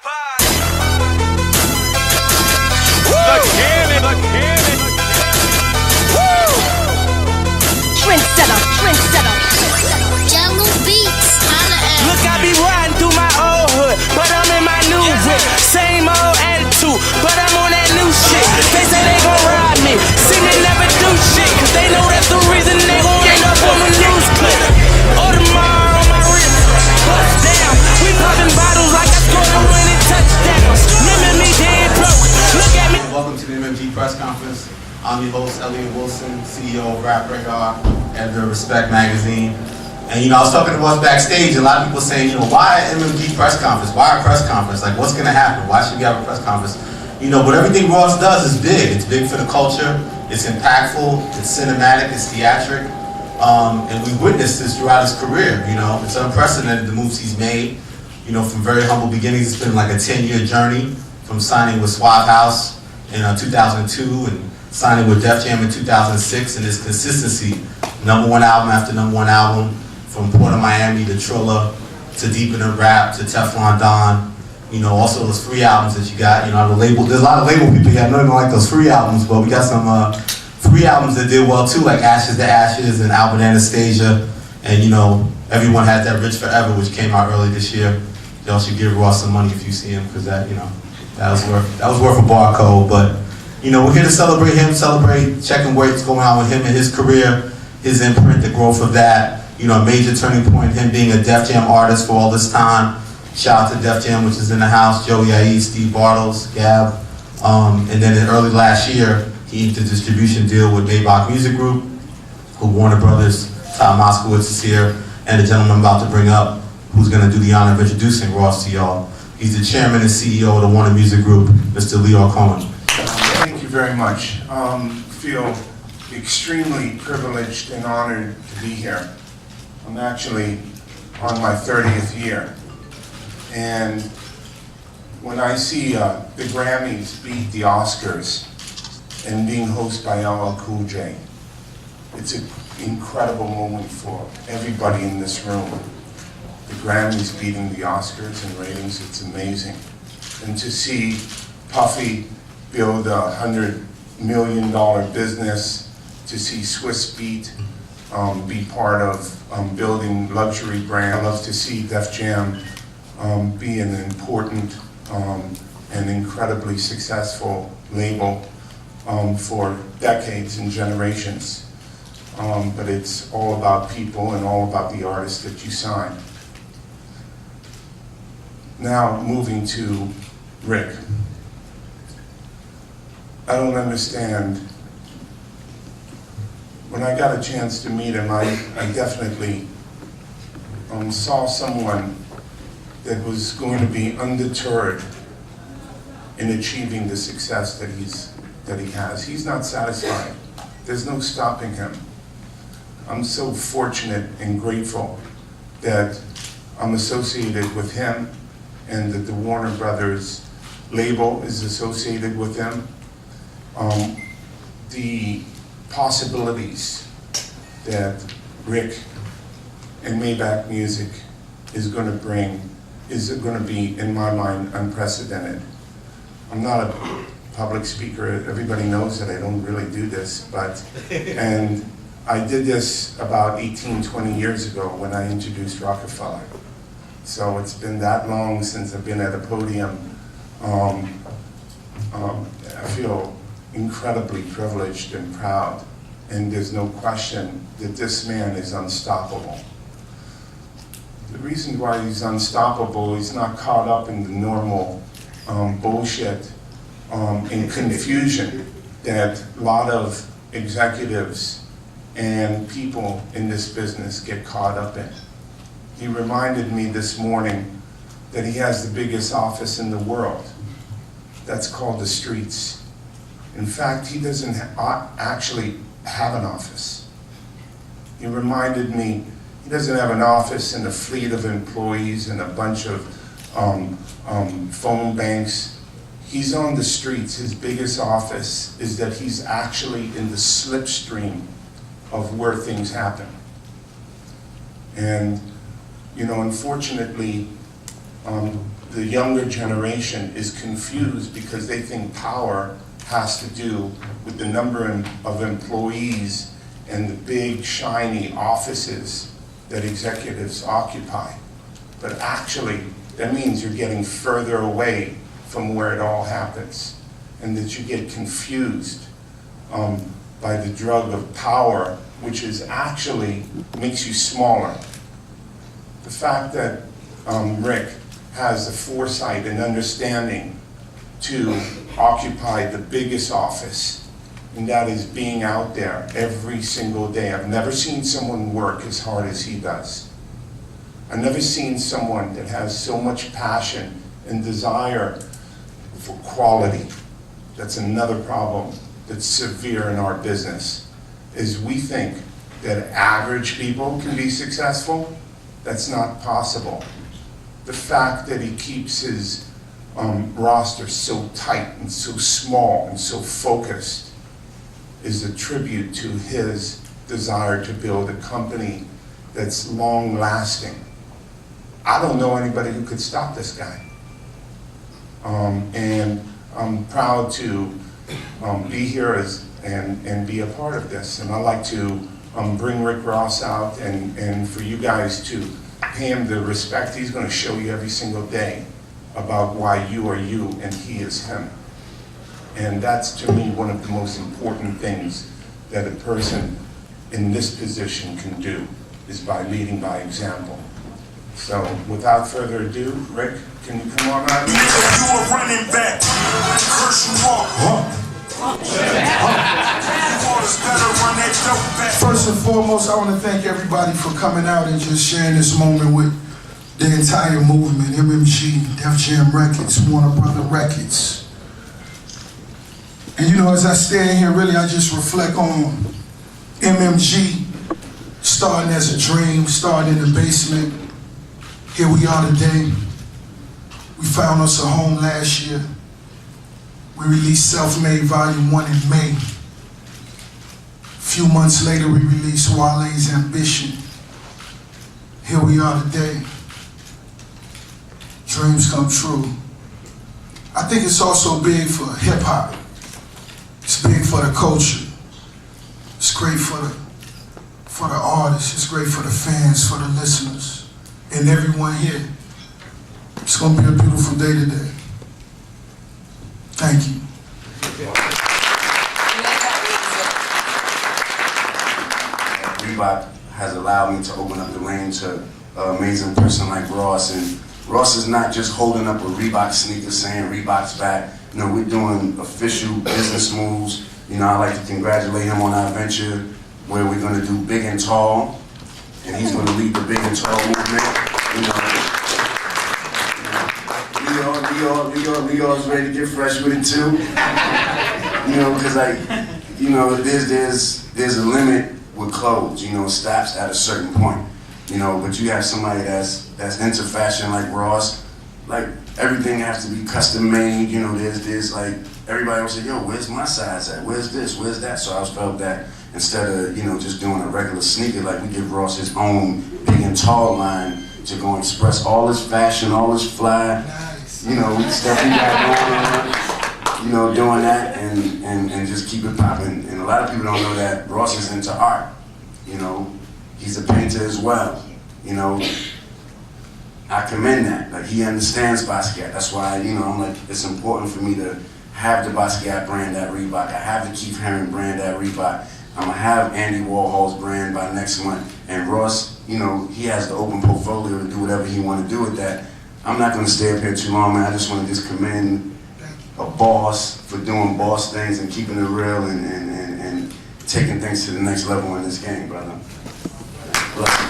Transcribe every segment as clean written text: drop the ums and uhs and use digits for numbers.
The cannon. Trendsetter. Jungle Beats, holla at. Look, I be riding through my old hood, but I'm in my new whip. Same old attitude, but I'm on that new shit. They say they gon' ride me, see me never do shit, cause they know that's the reason they gon' end up on the news clip. Audemars on my wrist, bust down. We popping bottles like I scored a winning touchdown. Remember me dead broke, look at me. Welcome to the MMG press conference. I'm your host, Elliot Wilson, CEO of Rap Radar, editor of Respect Magazine. And I was talking to us backstage, a lot of people saying, why MMG press conference? Why a press conference? Like, what's gonna happen? Why should we have a press conference? But everything Ross does is big. It's big for the culture, it's impactful, it's cinematic, it's theatric. And we've witnessed this throughout his career, It's unprecedented, the moves he's made. From very humble beginnings, it's been like a 10-year journey, from signing with Swab House in 2002 and signing with Def Jam in 2006, and his consistency, #1 album after #1 album, from Port of Miami to Trilla to Deep in the Rap to Teflon Don. Also those free albums that you got. The label. There's a lot of label people here. I know you don't like those free albums, but we got some free albums that did well too, like Ashes to Ashes and Albert Anastasia. And everyone had that Rich Forever, which came out early this year. Y'all should give Ross some money if you see him, because that was worth a barcode. But we're here to celebrate him, checking what's going on with him and his career, his imprint, the growth of that. A major turning point, him being a Def Jam artist for all this time. Shout out to Def Jam, which is in the house, Joey Aiz, Steve Bartles, Gab. And then in early last year, he inked a distribution deal with Maybach Music Group, who Warner Brothers, Tom Moskowitz is here, and the gentleman I'm about to bring up, who's gonna do the honor of introducing Ross to y'all. He's the chairman and CEO of the Warner Music Group, Mr. Leo Cohen. Thank you very much. Feel extremely privileged and honored to be here. I'm actually on my 30th year. And when I see the Grammys beat the Oscars and being hosted by LL Cool J, it's an incredible moment for everybody in this room. The Grammys beating the Oscars in ratings, it's amazing. And to see Puffy build a $100 million business, to see Swiss Beat be part of building luxury brand. I love to see Def Jam be an important and incredibly successful label for decades and generations. But it's all about people and all about the artists that you sign. Now moving to Rick. I don't understand. When I got a chance to meet him, I definitely saw someone that was going to be undeterred in achieving the success that he has. He's not satisfied. There's no stopping him. I'm so fortunate and grateful that I'm associated with him and that the Warner Brothers label is associated with him. The possibilities that Rick and Maybach Music is going to bring is going to be, in my mind, unprecedented. I'm not a public speaker. Everybody knows that I don't really do this, and I did this about 18, 20 years ago when I introduced Rockefeller. So it's been that long since I've been at a podium. I feel incredibly privileged and proud, and there's no question that this man is unstoppable. The reason why he's unstoppable, he's not caught up in the normal bullshit and confusion that a lot of executives and people in this business get caught up in. He reminded me this morning that he has the biggest office in the world. That's called the streets. In fact, he doesn't actually have an office. He reminded me he doesn't have an office and a fleet of employees and a bunch of phone banks. He's on the streets. His biggest office is that he's actually in the slipstream of where things happen. And, unfortunately, the younger generation is confused because they think power has to do with the number of employees and the big, shiny offices that executives occupy. But actually, that means you're getting further away from where it all happens, and that you get confused by the drug of power, which is actually makes you smaller. The fact that Rick has the foresight and understanding to occupy the biggest office, and that is being out there every single day. I've never seen someone work as hard as he does. I've never seen someone that has so much passion and desire for quality. That's another problem that's severe in our business, is we think that average people can be successful. That's not possible. The fact that he keeps his roster so tight and so small and so focused is a tribute to his desire to build a company that's long-lasting. I don't know anybody who could stop this guy. And I'm proud to be here and be a part of this. And I'd like to bring Rick Ross out and for you guys to pay him the respect he's going to show you every single day about why you are you and he is him. And that's, to me, one of the most important things that a person in this position can do, is by leading by example. So, without further ado, Rick, can you come on out? You a running back, curse you off. First and foremost, I want to thank everybody for coming out and just sharing this moment with the entire movement, MMG, Def Jam Records, Warner Brother Records. And you know, as I stand here, really, I just reflect on MMG starting as a dream, starting in the basement. Here we are today. We found us a home last year. We released Self-Made Volume 1 in May. A few months later, we released Wale's Ambition. Here we are today. Dreams come true. I think it's also big for hip-hop. It's big for the culture. It's great for the artists. It's great for the fans, for the listeners, and everyone here. It's going to be a beautiful day today. Thank you. Reebok has allowed me to open up the lane to an amazing person like Ross. And Ross is not just holding up a Reebok sneaker saying Reebok's back. You know, we're doing official business moves. You know, I'd like to congratulate him on our venture where we're going to do Big and Tall. And he's going to lead the Big and Tall movement. You know, New York's ready to get fresh with it too. You know, because you know, there's a limit with clothes. You know, it stops at a certain point. You know, but you have somebody that's into fashion like Ross. Like everything has to be custom made. You know, there's like everybody will say, yo, where's my size at? Where's this? Where's that? So I felt that instead of just doing a regular sneaker, like we give Ross his own Big and Tall line to go and express all his fashion, all his fly. You know, stuff we got going on, doing that and just keep it popping. And a lot of people don't know that Ross is into art. You know, he's a painter as well. You know, I commend that. Like, he understands Basquiat. That's why, I'm like, it's important for me to have the Basquiat brand at Reebok. I have the Keith Haring brand at Reebok. I'm gonna have Andy Warhol's brand by next month. And Ross, he has the open portfolio to do whatever he want to do with that. I'm not going to stay up here too long, man. I just want to commend a boss for doing boss things and keeping it real and taking things to the next level in this game, brother. Bless you.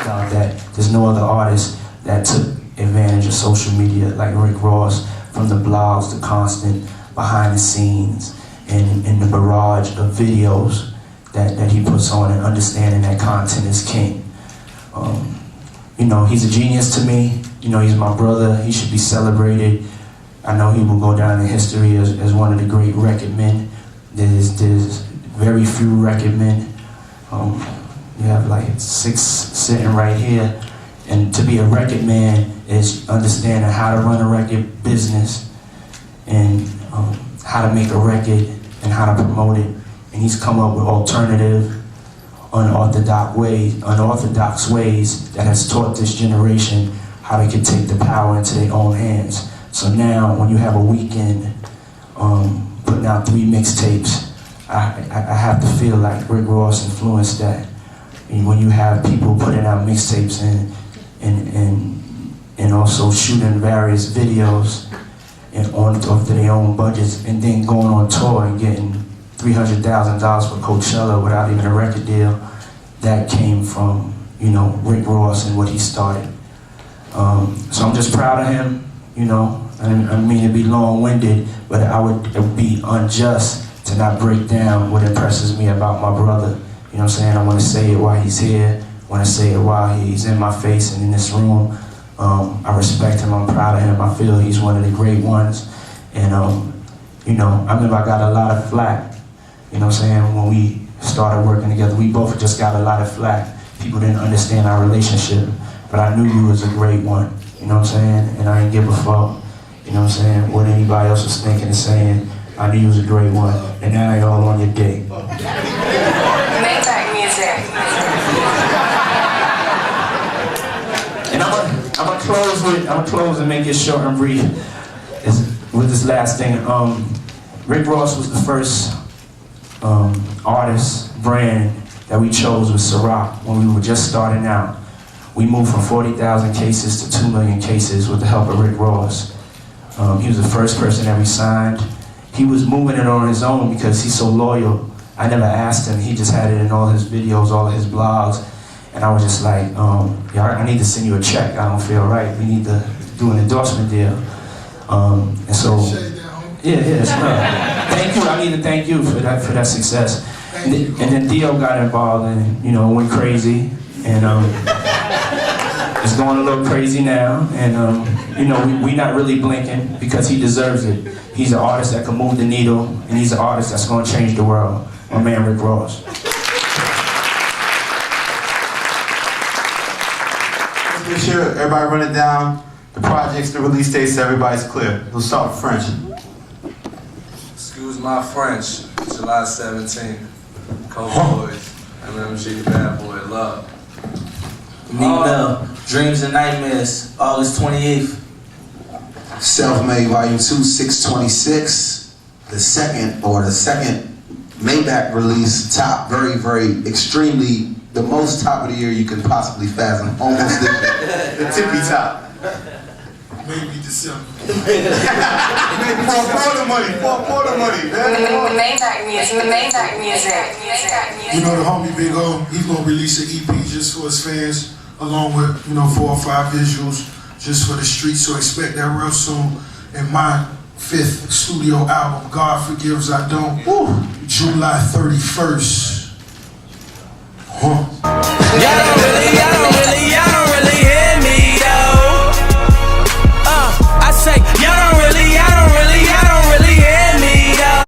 About that, there's no other artist that took advantage of social media like Rick Ross, from the blogs, the constant behind the scenes, and the barrage of videos that he puts on, and understanding that content is king. He's a genius to me. He's my brother. He should be celebrated. I know he will go down in history as one of the great record men. There's very few record men You have like 6 sitting right here. And to be a record man is understanding how to run a record business and how to make a record and how to promote it. And he's come up with alternative, unorthodox ways that has taught this generation how they can take the power into their own hands. So now, when you have a weekend putting out 3 mixtapes, I have to feel like Rick Ross influenced that. And when you have people putting out mixtapes and also shooting various videos and off to their own budgets, and then going on tour and getting $300,000 for Coachella without even a record deal, that came from, you know, Rick Ross and what he started. So I'm just proud of him, you know. I mean to be long-winded, but it would be unjust to not break down what impresses me about my brother. You know what I'm saying? I want to say it while he's here. I want to say it while he's in my face and in this room. I respect him, I'm proud of him. I feel he's one of the great ones. And, you know, I remember I got a lot of flack, you know what I'm saying, when we started working together. We both just got a lot of flack. People didn't understand our relationship, but I knew you was a great one, you know what I'm saying? And I didn't give a fuck, you know what I'm saying, what anybody else was thinking and saying. I knew you was a great one, and now they all on your dick. Maybach music. And I'm gonna close and make it short and brief with this last thing. Rick Ross was the first artist brand that we chose with Ciroc when we were just starting out. We moved from 40,000 cases to 2 million cases with the help of Rick Ross. He was the first person that we signed. He was moving it on his own because he's so loyal. I never asked him. He just had it in all his videos, all of his blogs. And I was just like, I need to send you a check. I don't feel right. We need to do an endorsement deal. And so, it's love. Thank you. I need to thank you for that success. And then Dio got involved and, you know, went crazy. And it's going a little crazy now. And, you know, we not really blinking because he deserves it. He's an artist that can move the needle, and he's an artist that's going to change the world. My man, Rick Ross. Make sure everybody run it down. The projects, the release dates, so everybody's clear. We'll start with French. Excuse my French. July 17th. Cowboys. MMG, Bad Boy, Love. Meek Mill, Dreams and Nightmares, August 28th. Self-Made Volume 2, 626. The second Maybach release, top, very, very, extremely, the most top of the year you can possibly fathom. Almost there. The tippy top. Maybe December. For quarter money, man. Maybach music. You know the homie Big O, he's gonna release an EP just for his fans, along with, you know, 4 or 5 visuals just for the streets. So expect that real soon. And my 5th studio album, God Forgives I Don't, July 31st.